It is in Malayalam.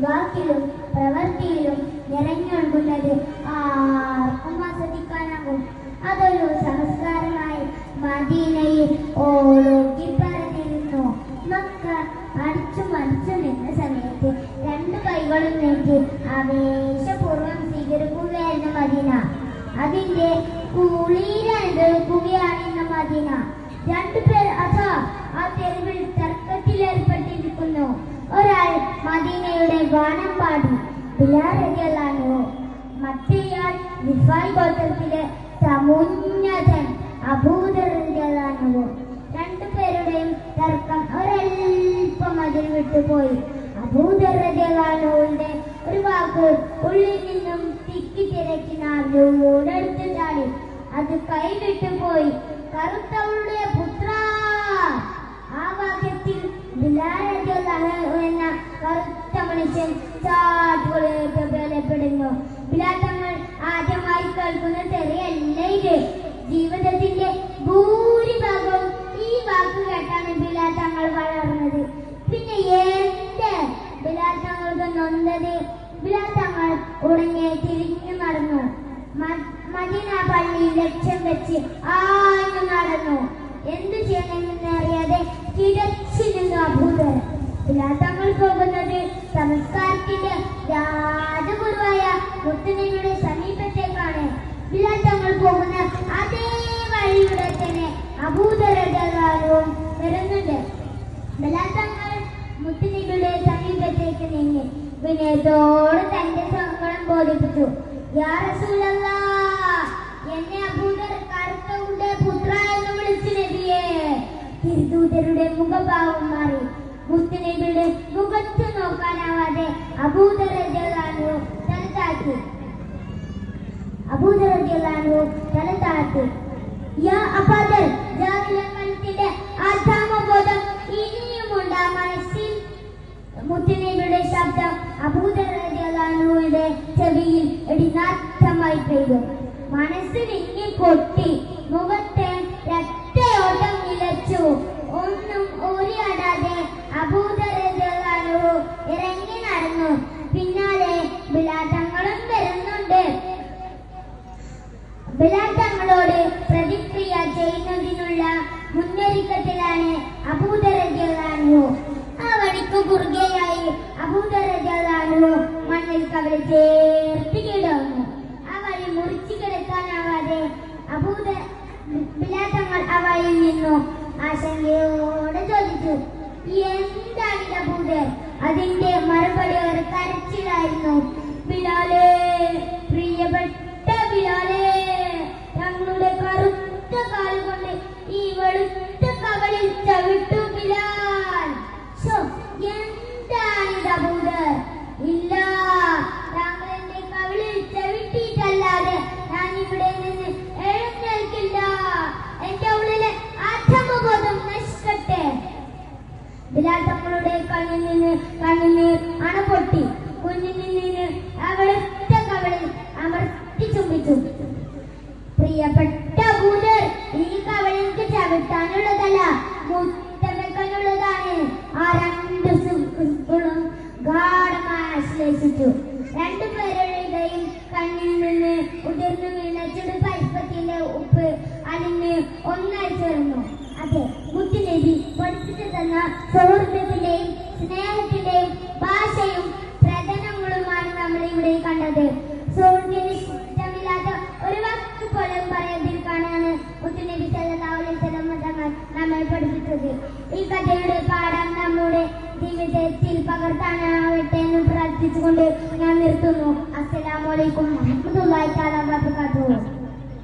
വാക്കിലും പ്രവൃത്തിയിലും നിറഞ്ഞൊഴുകുന്നത് ആർക്കും ആസ്വദിക്കാനാകും. അതൊരു സംസ്കാരമായി മദീനയിൽ ഓരോക്കി പറഞ്ഞിരുന്നു. മക്ക അടിച്ചു മടിച്ചു നിന്ന സമയത്ത് രണ്ടു കൈകളും നീട്ടി ആവേശപൂർവ്വം സ്വീകരിക്കുകയായിരുന്നു മദീന. അതിന്റെ കുളിരനുഭവിക്കുകയാണ് ഇന്ന് മദീന. രണ്ടുപേർ അതാ ആ തെരുവിൽ തർക്കത്തിലേർപ്പെട്ടിരിക്കുന്നു. ഒരാൾ മദീനയുടെ ഗാനം പാടി ബിലാൽ റളിയല്ലാഹു അൻഹു, മറ്റേയാൾ റിഫായി ഗോത്രത്തിലെ സമുന്നതൻ അബൂദർ റളിയല്ലാഹു അൻഹു. രണ്ടുപേരുടെയും തർക്കം ഒരൽപ്പം അതിൽ വിട്ടുപോയി. അബൂദർ റളിയല്ലാഹു അൻഹുവിന്റെ ഒരു വാക്ക് ഉള്ളിൽ നിന്നും തിക്കി തിരക്കി നാവിലൂടെടുത്ത് ചാടി. അത് കൈവിട്ടുപോയി. കറുത്തവളുടെ പുത്ര. ആ വാക്യത്തിൽ ബിലാൽ റളിയല്ലാഹു അൻഹു എന്ന കറുത്ത മനുഷ്യൻ ചാട്ടുകളേറ്റ് ബലപ്പെടുന്നു. ബിലാൽ തങ്ങൾ ആദ്യമായി കേൾക്കുന്ന തെറിയല്ല ഇത്. ജീവിതത്തിന്റെ ഭൂരിഭാഗവും ഈ വാക്ക് കേട്ടാണ് ബിലാൽ തങ്ങൾ വളർന്നത്. പിന്നെ എന്റെ ബിലാൽ തങ്ങൾക്ക് നൊന്തത്. ബിലാൽ തങ്ങൾ ഉടനെ തിരിഞ്ഞു നടന്നു. മദീന പള്ളി ലക്ഷ്യം വെച്ച് ആഞ്ഞു നടന്നു. എന്തു ചെയ്യണമെന്ന് അറിയാതെ കിടച്ചു നിന്നു അബൂദർ. ബിലാൽ തങ്ങൾ പോകുന്നത് സംസ്കാരത്തിന്റെ രാജഗുരുവായ മുത്തുനബിയുടെ സമീപത്തേക്കാണ്. ബിലാൽ തങ്ങൾ പോകുന്ന അതേ വഴിയുടെ തന്നെ അബൂദർ റളിയല്ലാഹു വരുന്നുണ്ട്. ബിലാൽ തങ്ങൾ മുത്തുനബിയുടെ സമീപത്തേക്ക് നീങ്ങി വിനയത്തോട് തന്റെ സങ്കടം ബോധിപ്പിച്ചു. യാ റസൂലല്ലാഹ്, എന്നെ അബൂദർ കറുത്തവളുടെ പുത്ര എന്ന് വിളിച്ചു നബിയേ. തിരുദൂതരുടെ മുഖഭാവം മാറി. മുത്തുനബിയുടെ മുഖത്ത് നോക്കാനാവാതെ അബൂദർ റളിയല്ലാഹു അൻഹു തല താഴ്ത്തി. യാ അബൂദർ, ജാഹിലിയത്തിന്റെ ആത്മബോധം ഇനിയുമുണ്ട് ആ മനസ്സിൽ. മുത്തുനബിയുടെ ശബ്ദം അബൂദർ റളിയല്ലാഹു അൻഹുവിന്റെ ചെവിയിൽ ഇടിനാഥമായി പെയ്തു. മനസ്സ് വിങ്ങി പൊട്ടി. മുഖത്തെ രക്തയോട്ടം നിലച്ചു. ഒന്നും ഊരിയാടാതെ അബൂദർ റളിയല്ലാഹു അൻഹു ഇറങ്ങി നടന്നു. പിന്നാലെ ബിലാൽ തങ്ങളും വരുന്നുണ്ട്. ബിലാൽ തങ്ങളോട് പ്രതിക്രിയ ചെയ്യുന്നതിനുള്ള മുന്നൊരുക്കത്തിലാണ് അബൂദർ റളിയല്ലാഹു അൻഹു. ആ വഴിക്ക് കുറുകെയായി അബൂദർ റളിയല്ലാഹു അൻഹു മണ്ണിൽ കവിള് ചേർത്ത് കിടന്നു. ആ വഴി മുറിച്ചു കിടക്കാനാവാതെ ബിലാൽ തങ്ങൾ ആ വഴിയിൽ നിന്നു ആശങ്കയോടെ ചോദിച്ചു, എന്താണിത് അബൂദർ? അതിന്റെ മറുപടി ഒരു കരച്ചിലായിരുന്നു. ബിലാലേ, പ്രിയപ്പെട്ട ബിലാലേ, തങ്ങളുടെ കറുത്ത കാലുകൊണ്ട് ഈ വെളുത്ത കവളിൽ ചവിട്ടു ബിലാൽ. എന്താണിത് അബൂദർ? ഇല്ല, താങ്കൾ എന്റെ കവളിൽ ചവിട്ടിയിട്ടല്ലാതെ ഞാൻ ഇവിടെ നിന്ന് എഴുന്നേൽക്കില്ല. എന്റെ ഉള്ളിലെ ആത്മബോധം നശിക്കട്ടെ. ബിലാൽ തങ്ങളുടെ കണ്ണുനീർ അണപൊട്ടി. കുഞ്ഞിൽ നിന്ന് അവിടുത്ത കവളിൽ അമർത്തി ചുംബിച്ചു. പ്രിയപ്പെട്ട അബൂദർ, ഈ കവളിക്ക് ചവിട്ടാനുള്ളതല്ല, മുത്തവെക്കാനുള്ളതാണ്. ആ രണ്ട് സുഹൃത്തുക്കളും ഗാഢമായി ആശ്ലേഷിച്ചു. രണ്ടുപേരുടെയും കണ്ണിൽ നിന്ന് ഉതിർന്നു വീണ ചെറുപരിപ്പത്തിന്റെ ഉപ്പ് അതിന് ഒന്നായി ചേർന്നു. അതെ, മുത്തുനബി പഠിപ്പിച്ചു തന്ന സൗഹൃദത്തിന്റെയും സ്നേഹത്തിന്റെയും ഭാഷയും പ്രകടനങ്ങളുമാണ് നമ്മൾ ഇവിടെ കണ്ടത്. സുഹൃത്തിന് ഇഷ്ടമില്ലാത്ത ഒരു വാക്ക് പോലും പറയാതിരിക്കാനാണ് മുത്തുനബി സല്ലല്ലാഹു അലൈഹി വസല്ലം തങ്ങൾ നമ്മെ പഠിപ്പിച്ചത്. ഈ കഥയുടെ പാഠം നമ്മുടെ ജീവിതത്തിൽ പകർത്താനാവട്ടെ എന്ന് പ്രാർത്ഥിച്ചുകൊണ്ട് ഞാൻ നിർത്തുന്നു. അസ്സലാമു അലൈക്കും വറഹ്മത്തുള്ളാഹി തആല വബറകാതുഹു.